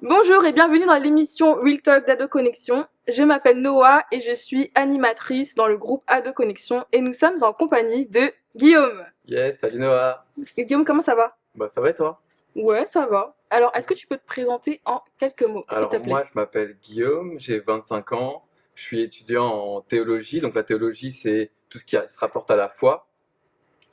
Bonjour et bienvenue dans l'émission Real Talk d'Ado Connexion. Je m'appelle Noah et je suis animatrice dans le groupe Ado Connexion et nous sommes en compagnie de Guillaume. Yes, salut Noah. Guillaume, comment ça va? Bah ça va et toi? Ouais, ça va. Alors, est-ce que tu peux te présenter en quelques mots, s'il te Alors plaît? moi je m'appelle Guillaume, j'ai 25 ans, je suis étudiant en théologie, donc la théologie c'est tout ce qui se rapporte à la foi,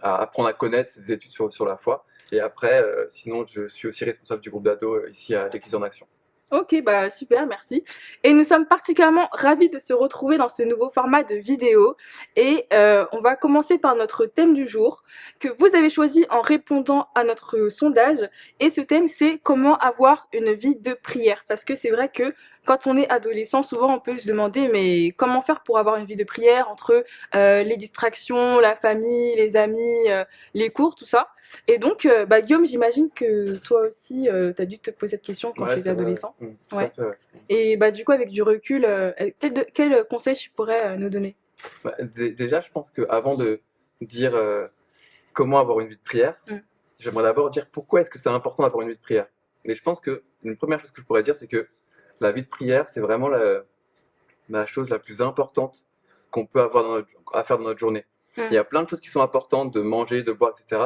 à apprendre à connaître, c'est des études sur la foi. Et après, sinon je suis aussi responsable du groupe d'ado ici à l'Église en Action. Ok, bah super, merci. Et nous sommes particulièrement ravis de se retrouver dans ce nouveau format de vidéo. Et on va commencer par notre thème du jour que vous avez choisi en répondant à notre sondage. Et ce thème, c'est comment avoir une vie de prière. Parce que c'est vrai que quand on est adolescent, souvent on peut se demander mais comment faire pour avoir une vie de prière entre les distractions, la famille, les amis, les cours, tout ça. Et donc, bah, Guillaume, j'imagine que toi aussi, tu as dû te poser cette question quand tu Ouais, étais c'est vrai, ouais. adolescent. Tout à Ouais. fait, ouais. Et bah, du coup, avec du recul, quel conseil tu pourrais nous donner? Bah, déjà, je pense qu'avant de dire comment avoir une vie de prière, Mm. j'aimerais d'abord dire pourquoi est-ce que c'est important d'avoir une vie de prière. Mais je pense que une première chose que je pourrais dire, c'est que la vie de prière, c'est vraiment la chose la plus importante qu'on peut avoir à faire dans notre journée. Il y Mm. a plein de choses qui sont importantes, de manger, de boire, etc.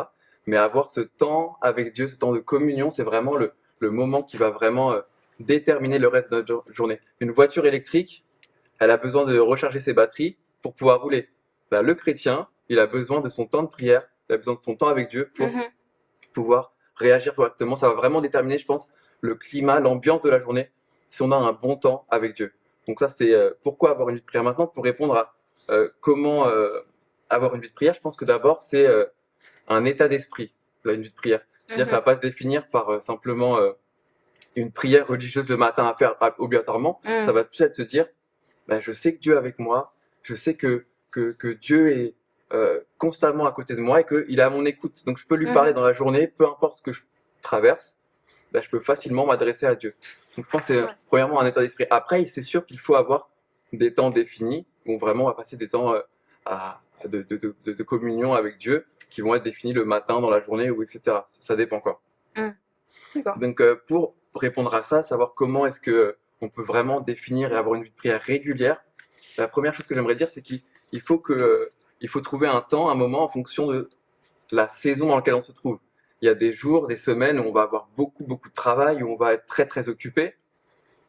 Mais avoir ce temps avec Dieu, ce temps de communion, c'est vraiment le moment qui va vraiment déterminer le reste de notre journée. Une voiture électrique, elle a besoin de recharger ses batteries pour pouvoir rouler. Bah, le chrétien, il a besoin de son temps de prière, il a besoin de son temps avec Dieu pour Mhm. pouvoir réagir correctement. Ça va vraiment déterminer, je pense, le climat, l'ambiance de la journée, si on a un bon temps avec Dieu. Donc ça, c'est pourquoi avoir une vie de prière maintenant. Pour répondre à comment avoir une vie de prière, je pense que d'abord, c'est un état d'esprit, là, une vie de prière. C'est-à-dire que ça Mhm. va pas se définir par simplement une prière religieuse le matin à faire obligatoirement. Ça Mm. va plus être se dire, bah, je sais que Dieu est avec moi, je sais que Dieu est constamment à côté de moi et qu'il est à mon écoute. Donc je peux lui parler Mhm. dans la journée, peu importe ce que je traverse, bah, je peux facilement m'adresser à Dieu. Donc je pense que c'est Ouais. premièrement un état d'esprit. Après, c'est sûr qu'il faut avoir des temps définis où vraiment on va passer des temps de communion avec Dieu qui vont être définis le matin, dans la journée, ou etc. Ça dépend quoi. Mm. D'accord. Donc pour répondre à ça, savoir comment est-ce que on peut vraiment définir et avoir une vie de prière régulière, la première chose que j'aimerais dire, c'est qu'il faut il faut trouver un temps, un moment en fonction de la saison dans laquelle on se trouve. Il y a des jours, des semaines où on va avoir beaucoup de travail, où on va être très occupé.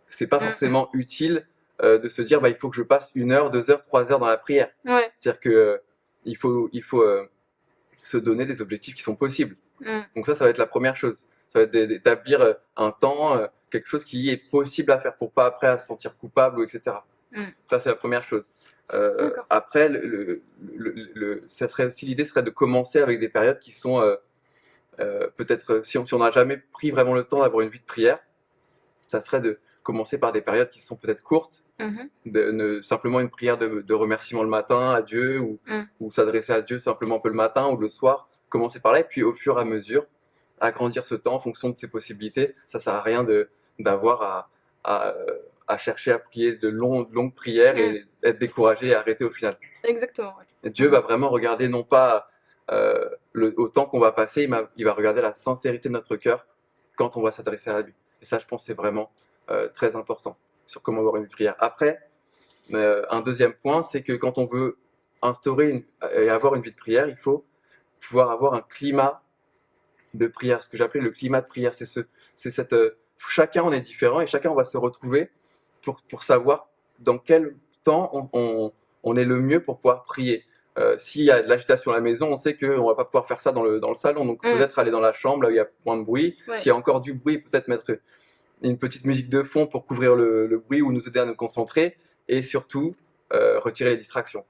C'est pas Mm. forcément utile de se dire bah il faut que je passe 1 heure, 2 heures, 3 heures dans la prière. Ouais. C'est-à-dire que il faut se donner des objectifs qui sont possibles. Mm. Donc ça va être la première chose. Ça va être d'établir un temps, quelque chose qui est possible à faire pour pas après à se sentir coupable ou etc. Mm. Ça, c'est la première chose. D'accord. Après, ça serait aussi l'idée serait de commencer avec des périodes qui sont peut-être si on n'a jamais pris vraiment le temps d'avoir une vie de prière, ça serait de commencer par des périodes qui sont peut-être courtes, Mhm. simplement une prière de remerciement le matin à Dieu Mm. ou s'adresser à Dieu simplement un peu le matin ou le soir. Commencer par là et puis au fur et à mesure agrandir ce temps en fonction de ses possibilités. Ça sert à rien d'avoir à, à chercher à prier de longues prières Mm. et être découragé et arrêter au final. Exactement, ouais. Et Dieu va vraiment regarder non pas au temps qu'on va passer, il va regarder la sincérité de notre cœur quand on va s'adresser à lui. Et ça, je pense, c'est vraiment très important sur comment avoir une prière. Après, un deuxième point, c'est que quand on veut instaurer et avoir une vie de prière, il faut pouvoir avoir un climat de prière, ce que j'appelais le climat de prière. C'est cette, chacun on est différent et chacun on va se retrouver pour savoir dans quel temps on est le mieux pour pouvoir prier. S'il y a de l'agitation à la maison, on sait qu'on va pas pouvoir faire ça dans le salon, donc Mm. peut-être aller dans la chambre là où il y a moins de bruit. Ouais. S'il y a encore du bruit, peut-être mettre une petite musique de fond pour couvrir le bruit ou nous aider à nous concentrer et surtout retirer les distractions.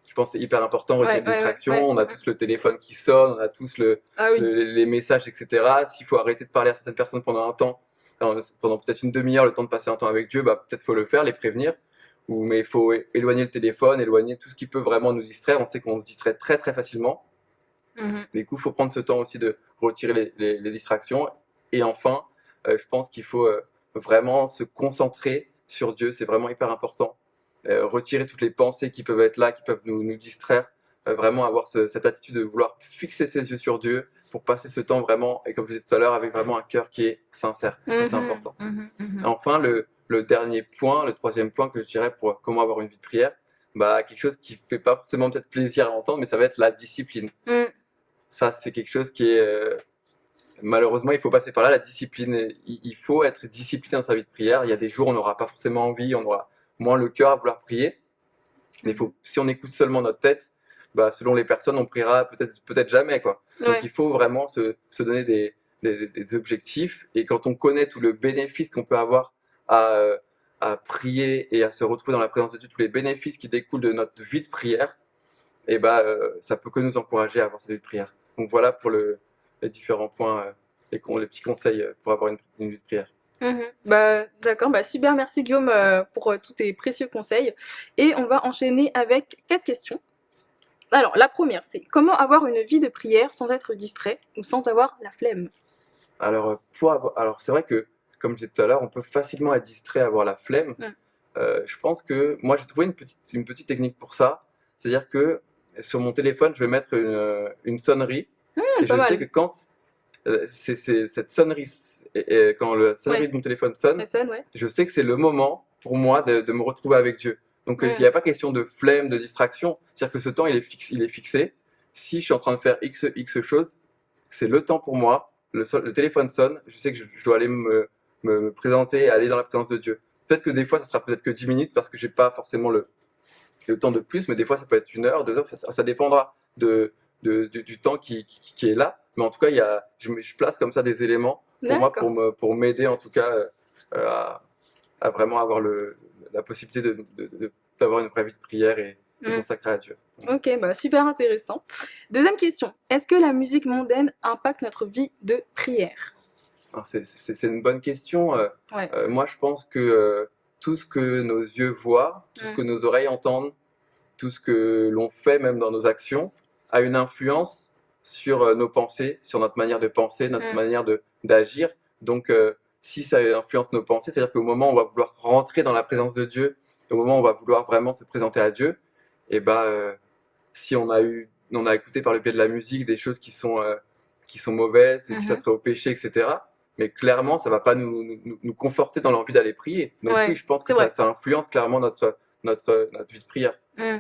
Je pense que c'est hyper important, retirer Ouais, les ouais, ouais, distractions. ouais. On a tous le téléphone qui sonne, on a tous Ah oui. les messages, etc. S'il faut arrêter de parler à certaines personnes pendant un temps, pendant peut-être une demi-heure, le temps de passer un temps avec Dieu, bah, peut-être faut le faire, les prévenir. Mais il faut éloigner le téléphone, éloigner tout ce qui peut vraiment nous distraire. On sait qu'on se distrait très facilement. Mhm. Du coup, il faut prendre ce temps aussi de retirer les distractions. Et enfin, je pense qu'il faut vraiment se concentrer sur Dieu. C'est vraiment hyper important. Retirer toutes les pensées qui peuvent être là, qui peuvent nous distraire. vraiment avoir cette attitude de vouloir fixer ses yeux sur Dieu pour passer ce temps vraiment, et comme je disais tout à l'heure, avec vraiment un cœur qui est sincère. C'est important. Enfin, le dernier point, le troisième point que je dirais pour comment avoir une vie de prière, quelque chose qui fait pas forcément peut-être plaisir à entendre, mais ça va être la discipline. Ça, c'est quelque chose qui est... malheureusement, il faut passer par là, la discipline. Il faut être discipliné dans sa vie de prière. Il y a des jours où on n'aura pas forcément envie, on aura moins le cœur à vouloir prier. Mais si on écoute seulement notre tête, selon les personnes, on priera peut-être jamais, quoi. Donc il faut vraiment se donner des objectifs. Et quand on connaît tout le bénéfice qu'on peut avoir à prier et à se retrouver dans la présence de Dieu, tous les bénéfices qui découlent de notre vie de prière, ça peut que nous encourager à avoir cette vie de prière. Donc voilà pour les différents points, les petits conseils pour avoir une vie de prière. D'accord, super, merci Guillaume pour tous tes précieux conseils. Et on va enchaîner avec 4 questions. Alors, la première, c'est comment avoir une vie de prière sans être distrait ou sans avoir la flemme? Alors, c'est vrai que, comme je disais tout à l'heure, on peut facilement être distrait, avoir la flemme. Je pense que moi, j'ai trouvé une petite technique pour ça. C'est-à-dire que sur mon téléphone, je vais mettre une sonnerie. Et je sais que quand c'est cette sonnerie, quand la sonnerie de mon téléphone sonne, je sais que c'est le moment pour moi de me retrouver avec Dieu. Donc il n'y a pas question de flemme, de distraction. C'est-à-dire que ce temps, il est fixé. Si je suis en train de faire X choses, c'est le temps pour moi. Le téléphone sonne, je sais que je dois aller me présenter, aller dans la présence de Dieu. Peut-être que des fois, ça sera peut-être que 10 minutes parce que j'ai pas forcément le temps de plus, mais des fois, ça peut être 1 heure, 2 heures, ça dépendra du temps qui est là. Mais en tout cas, je place comme ça des éléments pour moi, pour m'aider en tout cas à vraiment avoir la possibilité d'avoir une vraie vie de prière et de consacrer à Dieu. Ok, super intéressant. Deuxième question, est-ce que la musique mondaine impacte notre vie de prière? C'est une bonne question. Moi, je pense que tout ce que nos yeux voient, tout ce que nos oreilles entendent, tout ce que l'on fait même dans nos actions, a une influence sur nos pensées, sur notre manière de penser, notre manière d'agir. Donc, si ça influence nos pensées, c'est-à-dire qu'au moment où on va vouloir rentrer dans la présence de Dieu, au moment où on va vouloir vraiment se présenter à Dieu, si on a écouté par le biais de la musique des choses qui sont mauvaises, et qui s'attraient au péché, etc., mais clairement, ça va pas nous conforter dans l'envie d'aller prier. Donc oui, je pense que ça influence clairement notre vie de prière.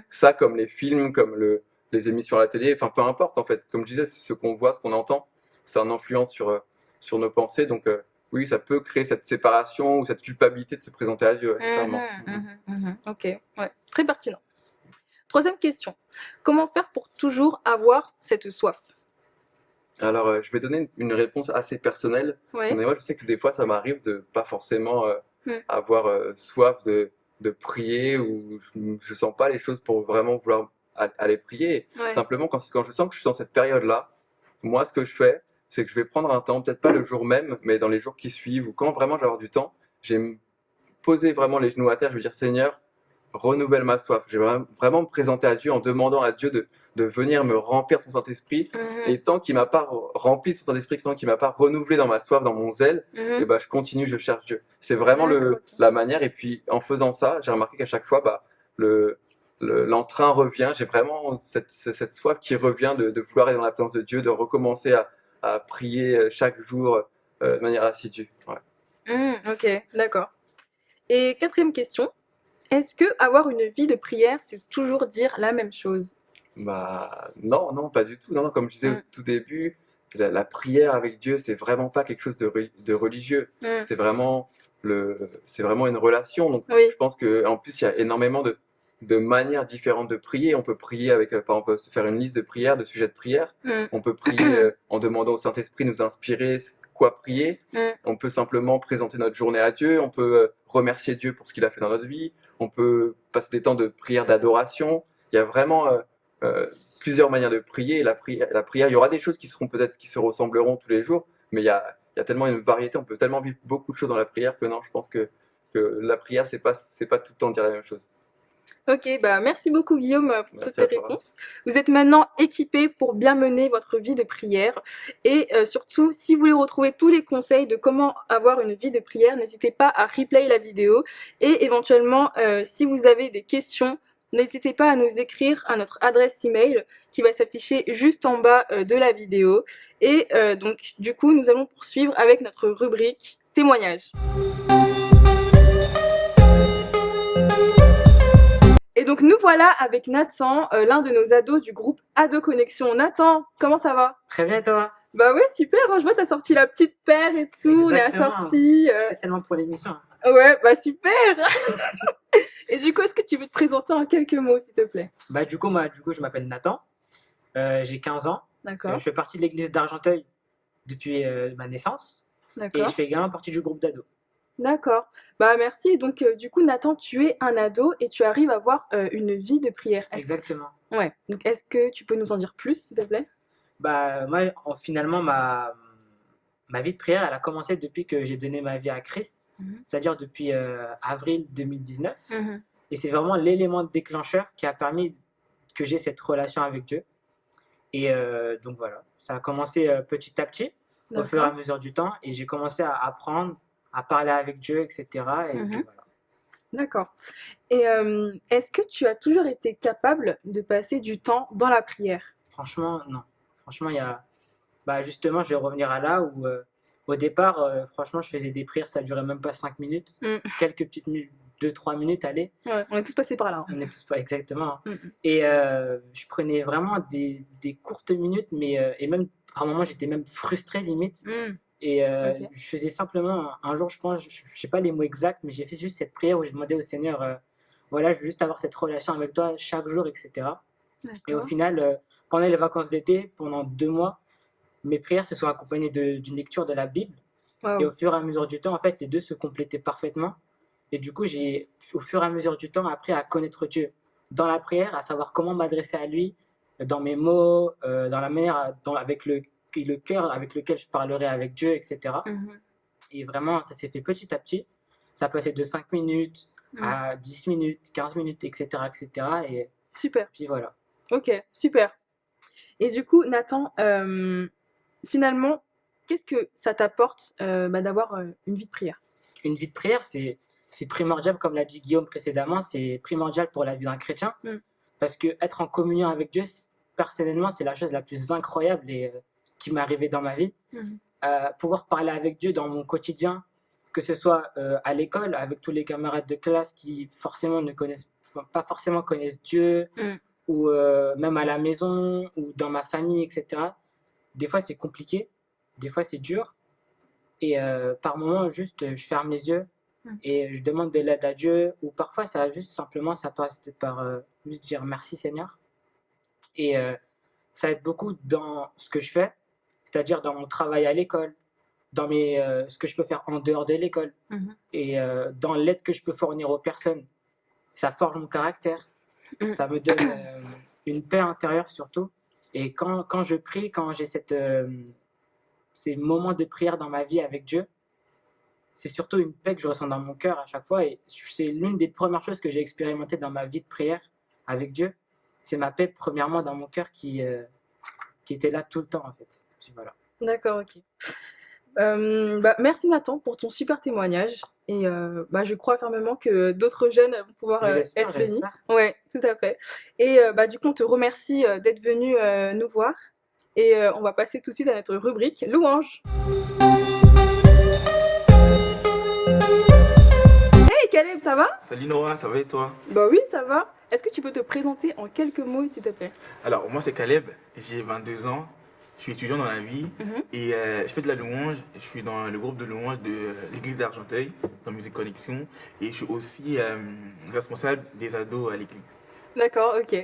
Ça, comme les films, comme les émissions à la télé, enfin peu importe en fait. Comme je disais, ce qu'on voit, ce qu'on entend, ça a une influence sur nos pensées. Donc oui, ça peut créer cette séparation ou cette culpabilité de se présenter à Dieu, clairement. Ok, très pertinent. Troisième question, comment faire pour toujours avoir cette soif? Alors, je vais donner une réponse assez personnelle. Mais moi, je sais que des fois, ça m'arrive de pas forcément avoir soif de prier, ou je sens pas les choses pour vraiment vouloir aller prier. Simplement, quand je sens que je suis dans cette période-là, moi, ce que je fais, c'est que je vais prendre un temps, peut-être pas le jour même, mais dans les jours qui suivent, ou quand vraiment je vais avoir du temps, je vais me poser vraiment les genoux à terre, je vais dire, Seigneur, renouvelle ma soif. Je vais vraiment me présenter à Dieu en demandant à Dieu de venir me remplir de son Saint-Esprit. Et tant qu'il m'a pas rempli de son Saint-Esprit, tant qu'il m'a pas renouvelé dans ma soif, dans mon zèle, je continue, je cherche Dieu. C'est vraiment la manière. Et puis en faisant ça, j'ai remarqué qu'à chaque fois, l'entrain revient. J'ai vraiment cette soif qui revient de vouloir aller dans la présence de Dieu, de recommencer à prier chaque jour de manière assidue. Ok, d'accord. Et quatrième question, est-ce que avoir une vie de prière, c'est toujours dire la même chose? Non, pas du tout. Non, comme je disais au tout début, la prière avec Dieu, c'est vraiment pas quelque chose de religieux. C'est vraiment une relation. Donc, je pense qu'en plus, il y a énormément de manières différentes de prier. On peut prier avec, par exemple, se faire une liste de prières, de sujets de prière. On peut prier en demandant au Saint-Esprit de nous inspirer quoi prier. On peut simplement présenter notre journée à Dieu. On peut remercier Dieu pour ce qu'il a fait dans notre vie. On peut passer des temps de prière, d'adoration. Il y a vraiment plusieurs manières de prier. La prière, il y aura des choses qui se ressembleront tous les jours, mais il y a tellement une variété. On peut tellement vivre beaucoup de choses dans la prière que non, je pense que la prière, c'est pas tout le temps dire la même chose. Ok, merci beaucoup Guillaume pour toutes tes réponses. Vous êtes maintenant équipé pour bien mener votre vie de prière. Et surtout, si vous voulez retrouver tous les conseils de comment avoir une vie de prière, n'hésitez pas à replay la vidéo. Et éventuellement, si vous avez des questions, n'hésitez pas à nous écrire à notre adresse email qui va s'afficher juste en bas de la vidéo. Et donc, du coup, nous allons poursuivre avec notre rubrique témoignages. Et donc, nous voilà avec Nathan, l'un de nos ados du groupe Ado Connexion. Nathan, comment ça va? Très bien, toi. Bah ouais, super, hein, je vois, t'as sorti la petite paire et tout, on est Exactement. assortis. Spécialement pour l'émission. Ouais, bah super. Et du coup, est-ce que tu veux te présenter en quelques mots, s'il te plaît? Bah, du coup, je m'appelle Nathan. J'ai 15 ans. D'accord, Je fais partie de l'église d'Argenteuil depuis ma naissance. Et d'accord, je fais également partie du groupe d'ados. d'accord. Bah merci. Donc, du coup, Nathan, tu es un ado et tu arrives à avoir une vie de prière. Exactement. Ouais. Donc, est-ce que tu peux nous en dire plus, s'il te plaît? Bah, moi, finalement, ma vie de prière, elle a commencé depuis que j'ai donné ma vie à Christ, c'est-à-dire depuis avril 2019. Mhm. Et c'est vraiment l'élément déclencheur qui a permis que j'ai cette relation avec Dieu. Et donc voilà, ça a commencé petit à petit, au fur et à D'accord. mesure du temps, et j'ai commencé à apprendre, à parler avec Dieu, etc. Et Mhm. donc voilà. D'accord. Et est-ce que tu as toujours été capable de passer du temps dans la prière? Franchement, non. Franchement, il y a... Bah, justement, je vais revenir à là où, au départ, franchement, je faisais des prières, ça durait même pas 5 minutes. Mm. Quelques petites minutes, 2-3 minutes, allez. Ouais, on est tous passés par là. On est tous pas exactement. Mm. Et je prenais vraiment des courtes minutes, mais et même par moments, j'étais même frustré limite. Mm. Et Ok. je faisais simplement, un jour, je pense, je sais pas les mots exacts, mais j'ai fait juste cette prière où j'ai demandé au Seigneur, voilà, je veux juste avoir cette relation avec toi chaque jour, etc. Et au D'accord. final, pendant les vacances d'été, pendant 2 mois, mes prières se sont accompagnées d'une lecture de la Bible. Et Waouh. au fur et à mesure du temps, en fait, les deux se complétaient parfaitement. Et du coup, j'ai, au fur et à mesure du temps, appris à connaître Dieu dans la prière, à savoir comment m'adresser à lui, dans mes mots, dans la manière, avec le cœur avec lequel je parlerai avec Dieu, etc. Mhm. Et vraiment, ça s'est fait petit à petit. Ça passait de 5 minutes Mm. à 10 minutes, 15 minutes, etc., etc. Et Super. puis voilà. Ok, super. Et du coup, Nathan, finalement, qu'est-ce que ça t'apporte d'avoir une vie de prière? Une vie de prière, c'est primordial, comme l'a dit Guillaume précédemment, c'est primordial pour la vie d'un chrétien. Mm. Parce que être en communion avec Dieu, personnellement, c'est la chose la plus incroyable et qui m'est arrivée dans ma vie. Mhm. Pouvoir parler avec Dieu dans mon quotidien, que ce soit à l'école, avec tous les camarades de classe qui forcément pas forcément connaissent Dieu, Mm. ou même à la maison, ou dans ma famille, etc. Des fois, c'est compliqué, des fois, c'est dur. Et par moments, juste, je ferme les yeux Mm. et je demande de l'aide à Dieu. Ou parfois, ça juste simplement, ça passe par juste dire merci Seigneur. Et ça aide beaucoup dans ce que je fais, c'est-à-dire dans mon travail à l'école, dans ce que je peux faire en dehors de l'école, Mhm. et dans l'aide que je peux fournir aux personnes. Ça forge mon caractère, Mm. ça me donne une paix intérieure surtout. Et quand je prie, quand j'ai ces moments de prière dans ma vie avec Dieu, c'est surtout une paix que je ressens dans mon cœur à chaque fois. Et c'est l'une des premières choses que j'ai expérimentées dans ma vie de prière avec Dieu. C'est ma paix, premièrement, dans mon cœur qui était là tout le temps, en fait. Puis voilà. D'accord, ok. Merci Nathan pour ton super témoignage. Et je crois fermement que d'autres jeunes vont pouvoir Je l'espère, être je bénis. l'espère. Ouais, tout à fait. Et du coup, on te remercie d'être venu nous voir. Et on va passer tout de suite à notre rubrique Louange. Hey Caleb, ça va? Salut Nora, ça va et toi? Bah oui, ça va. Est-ce que tu peux te présenter en quelques mots, s'il te plaît? Alors, moi c'est Caleb, j'ai 22 ans, je suis étudiant dans la vie Mhm. et je fais de la louange. Je suis dans le groupe de louange de l'église d'Argenteuil, dans Musique Connexion, et je suis aussi responsable des ados à l'église. D'accord, ok.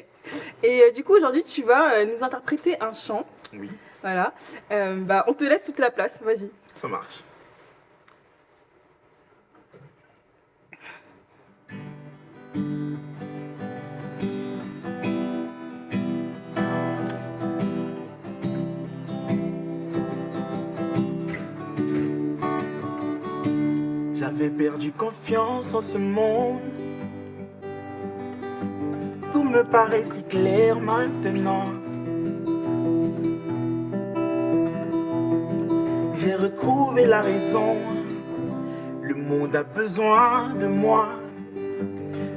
Et du coup, aujourd'hui, tu vas nous interpréter un chant. Oui, Voilà. On te laisse toute la place, vas-y. ça marche. J'avais perdu confiance en ce monde. Tout me paraît si clair maintenant. J'ai retrouvé la raison. Le monde a besoin de moi.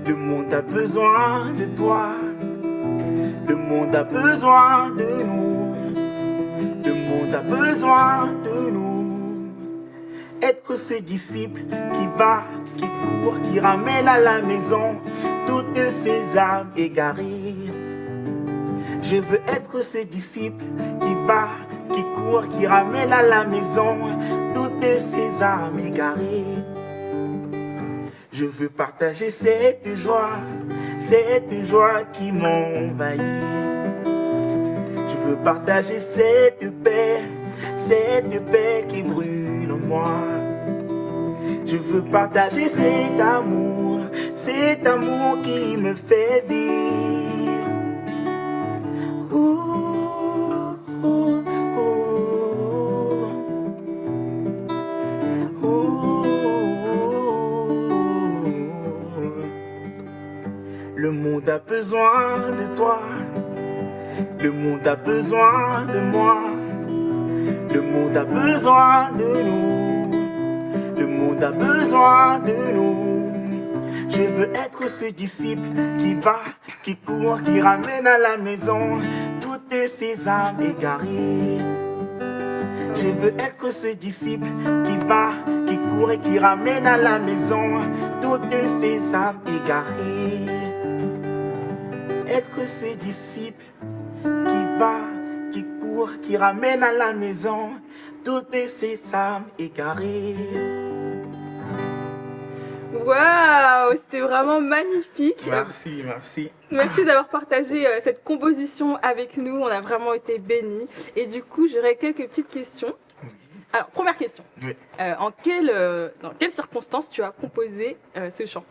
Le monde a besoin de toi. Le monde a besoin de nous. Le monde a besoin de nous. Être ce disciple qui va, qui court, qui ramène à la maison toutes ces âmes égarées. Je veux être ce disciple qui va, qui court, qui ramène à la maison toutes ces âmes égarées. Je veux partager cette joie qui m'envahit. Je veux partager cette paix qui brûle en moi. Je veux partager cet amour qui me fait vivre. Oh, oh, oh, oh. Le monde a besoin de toi. Le monde a besoin de moi. Le monde a besoin de nous. Le monde a besoin de nous. Je veux être ce disciple qui va, qui court, qui ramène à la maison toutes ces âmes égarées. Je veux être ce disciple qui va, qui court et qui ramène à la maison toutes ces âmes égarées. Être ce disciple qui va, qui court, qui ramène à la maison toutes ces âmes égarées. Waouh, c'était vraiment magnifique. Merci, merci. Merci d'avoir partagé cette composition avec nous. On a vraiment été bénis. Et du coup, j'aurais quelques petites questions. Alors, première question. Oui. Dans quelles circonstances tu as composé ce chant?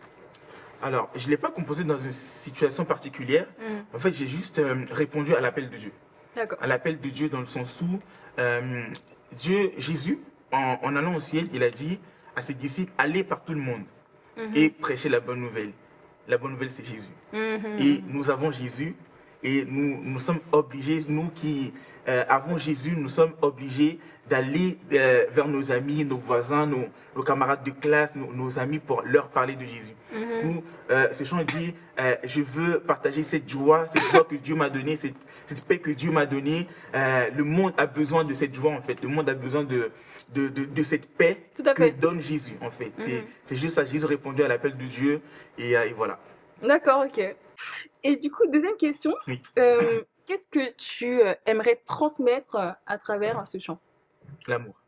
Alors, je ne l'ai pas composé dans une situation particulière. En fait, j'ai juste répondu à l'appel de Dieu. D'accord. À l'appel de Dieu dans le sens où Jésus, en allant au ciel, il a dit à ses disciples, allez par tout le monde et prêchez la bonne nouvelle. La bonne nouvelle, c'est Jésus. Et nous avons Jésus et nous sommes obligés, nous qui avons Jésus, nous sommes obligés d'aller vers nos amis, nos voisins, nos camarades de classe, nos amis pour leur parler de Jésus. Nous, ce chant dit, je veux partager cette joie que Dieu m'a donnée, cette paix que Dieu m'a donnée. Le monde a besoin de cette joie en fait. Le monde a besoin de cette paix que donne Jésus en fait. C'est juste ça. Jésus répondait à l'appel de Dieu et voilà. D'accord, ok. Et du coup, deuxième question. Oui. Qu'est-ce que tu aimerais transmettre à travers ce chant? L'amour.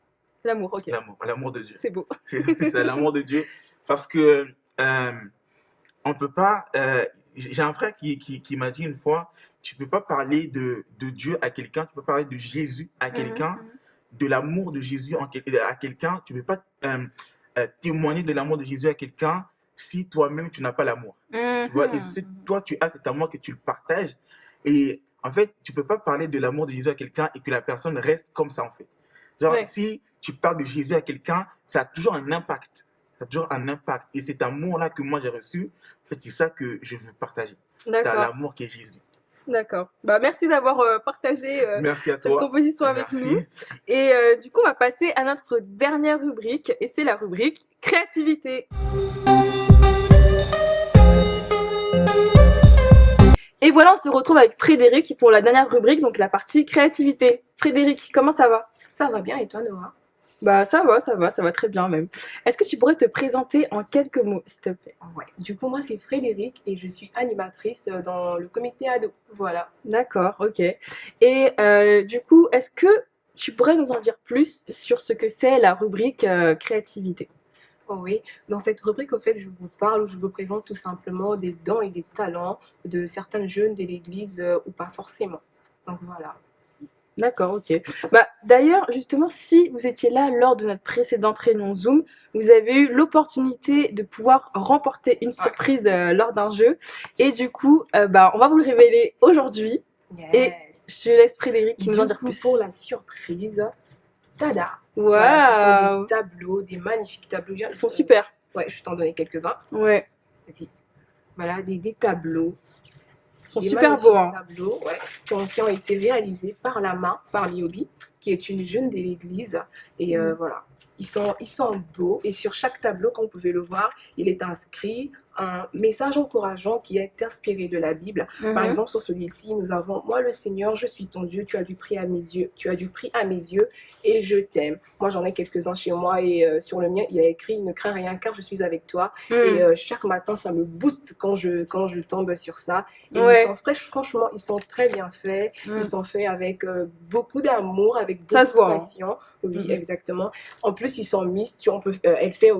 L'amour, ok. L'amour de Dieu. C'est beau. C'est ça, l'amour de Dieu. Parce que on peut pas. J'ai un frère qui m'a dit une fois, tu peux pas parler de Dieu à quelqu'un, tu peux parler de Jésus à quelqu'un, de l'amour de Jésus à quelqu'un, tu peux pas témoigner de l'amour de Jésus à quelqu'un si toi-même tu n'as pas l'amour. Tu vois, et si toi tu as cet amour que tu le partages, et en fait tu peux pas parler de l'amour de Jésus à quelqu'un et que la personne reste comme ça en fait. Genre si tu parles de Jésus à quelqu'un, ça a toujours un impact. Ça a toujours un impact. Et cet amour-là que moi j'ai reçu, en fait, c'est ça que je veux partager. C'est l'amour qui est Jésus. D'accord. Bah, merci d'avoir partagé merci à cette toi. composition avec nous. Et du coup, on va passer à notre dernière rubrique. Et c'est la rubrique créativité. Et voilà, on se retrouve avec Frédéric pour la dernière rubrique, donc la partie créativité. Frédéric, comment ça va? Ça va bien, et toi, Noah? Bah ça va très bien même. Est-ce que tu pourrais te présenter en quelques mots, s'il te plaît? Ouais. Du coup, moi, c'est Frédéric et je suis animatrice dans le comité ado. Voilà. D'accord, ok. Et du coup, est-ce que tu pourrais nous en dire plus sur ce que c'est la rubrique créativité? Oh oui, dans cette rubrique, au fait, je vous parle ou je vous présente tout simplement des dons et des talents de certains jeunes de l'église ou pas forcément. Donc voilà. D'accord, ok. Bah, d'ailleurs, justement, si vous étiez là lors de notre précédente réunion Zoom, vous avez eu l'opportunité de pouvoir remporter une surprise lors d'un jeu. Et du coup, bah, on va vous le révéler aujourd'hui. Yes. Et je laisse Frédéric qui nous en dire plus. Pour la surprise, tada! Waouh! Voilà, ce sont des tableaux, des magnifiques tableaux. Ils sont super. Ouais, je vais t'en donner quelques-uns. Ouais. Vas-y. Voilà, des tableaux. Ils sont super beaux. Hein. Tableaux, ouais, qui ont été réalisés par la main, par Liobi, qui est une jeune de l'église. Et voilà, ils sont beaux. Et sur chaque tableau, comme vous pouvez le voir, il est inscrit un message encourageant qui est inspiré de la Bible. Par exemple, sur celui-ci, nous avons « Moi, le Seigneur, je suis ton Dieu, tu as du prix à mes yeux et je t'aime. » Moi, j'en ai quelques-uns chez moi et sur le mien, il y a écrit « Ne crains rien car je suis avec toi. » Et chaque matin, ça me booste quand je tombe sur ça. Et ils sont franchement, ils sont très bien faits. Ils sont faits avec beaucoup d'amour, avec beaucoup de passion. Oui, exactement. En plus, ils sont mixtes. Elle fait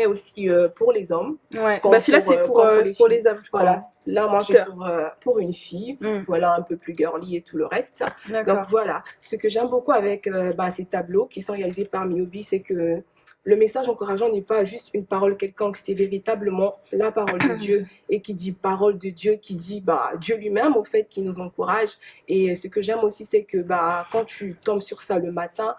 aussi pour les hommes. Ouais. Bah celui-là, c'est pour les hommes, je crois. Voilà. Là, moi, j'ai pour une fille. Voilà, un peu plus girly et tout le reste. Donc, voilà. Ce que j'aime beaucoup avec ces tableaux qui sont réalisés par Myobi, c'est que le message encourageant n'est pas juste une parole quelconque, c'est véritablement la parole de Dieu. Et qui dit parole de Dieu, qui dit Dieu lui-même, au fait, qui nous encourage. Et ce que j'aime aussi, c'est que quand tu tombes sur ça le matin,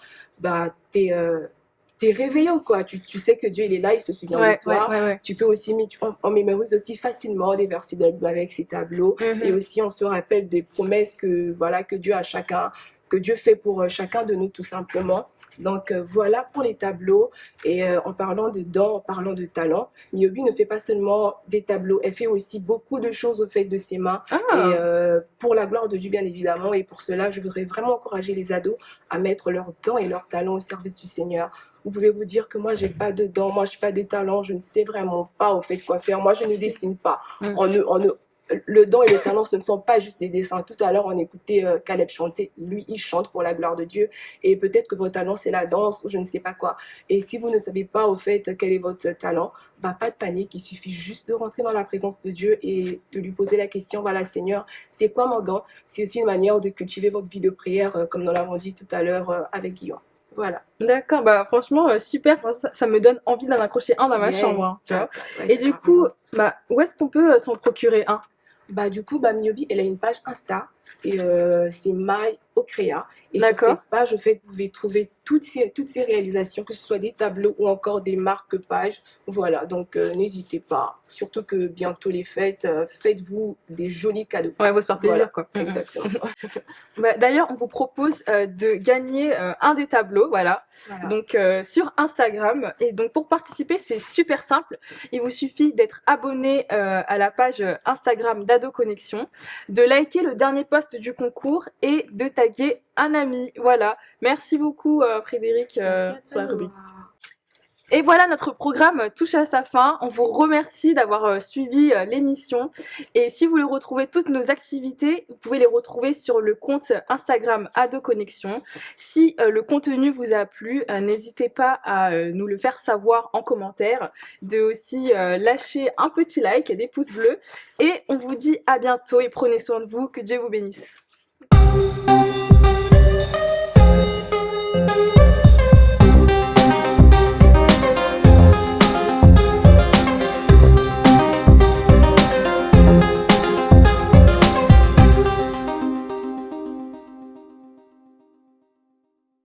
t'es réveillé, quoi. Tu sais que Dieu, il est là, il se souvient de toi. Tu peux aussi, on mémorise aussi facilement des versets de la Bible avec ces tableaux. Et aussi, on se rappelle des promesses que Dieu fait pour chacun de nous, tout simplement. Donc voilà pour les tableaux. Et en parlant de dons, en parlant de talent, Myobi ne fait pas seulement des tableaux, elle fait aussi beaucoup de choses au fait de ses mains. Et pour la gloire de Dieu, bien évidemment. Et pour cela, je voudrais vraiment encourager les ados à mettre leurs dons et leurs talents au service du Seigneur. Vous pouvez vous dire que moi, j'ai pas de dons, moi, j'ai pas de talent, je ne sais vraiment pas au fait quoi faire. Moi, je ne dessine pas. Le don et le talent, ce ne sont pas juste des dessins. Tout à l'heure, on écoutait Caleb chanter. Lui, il chante pour la gloire de Dieu. Et peut-être que votre talent, c'est la danse ou je ne sais pas quoi. Et si vous ne savez pas, au fait, quel est votre talent, pas de panique. Il suffit juste de rentrer dans la présence de Dieu et de lui poser la question, voilà, Seigneur, c'est quoi mon don? C'est aussi une manière de cultiver votre vie de prière, comme nous l'avons dit tout à l'heure avec Guillaume. Voilà. D'accord, franchement, super. Ça me donne envie d'en accrocher un dans ma chambre. Hein, tu vois. Et du coup, où est-ce qu'on peut s'en procurer un? Du coup, Myobi, elle a une page Insta et c'est My Ocrea. Et sur cette page, au fait, vous pouvez trouver toutes ces réalisations, que ce soit des tableaux ou encore des marque-pages. Voilà, donc n'hésitez pas. Surtout que bientôt les fêtes, faites-vous des jolis cadeaux. Ouais, vous se faire plaisir, quoi. Exactement. D'ailleurs, on vous propose de gagner un des tableaux, voilà. Donc sur Instagram. Et donc pour participer, c'est super simple. Il vous suffit d'être abonné à la page Instagram d'Ado Connexion, de liker le dernier post du concours et de taguer un ami. Voilà. Merci beaucoup Frédéric pour la rubrique. Et voilà, notre programme touche à sa fin. On vous remercie d'avoir suivi l'émission. Et si vous voulez retrouver toutes nos activités, vous pouvez les retrouver sur le compte Instagram Ado Connexion. Si le contenu vous a plu, n'hésitez pas à nous le faire savoir en commentaire, de aussi lâcher un petit like, des pouces bleus. Et on vous dit à bientôt et prenez soin de vous. Que Dieu vous bénisse.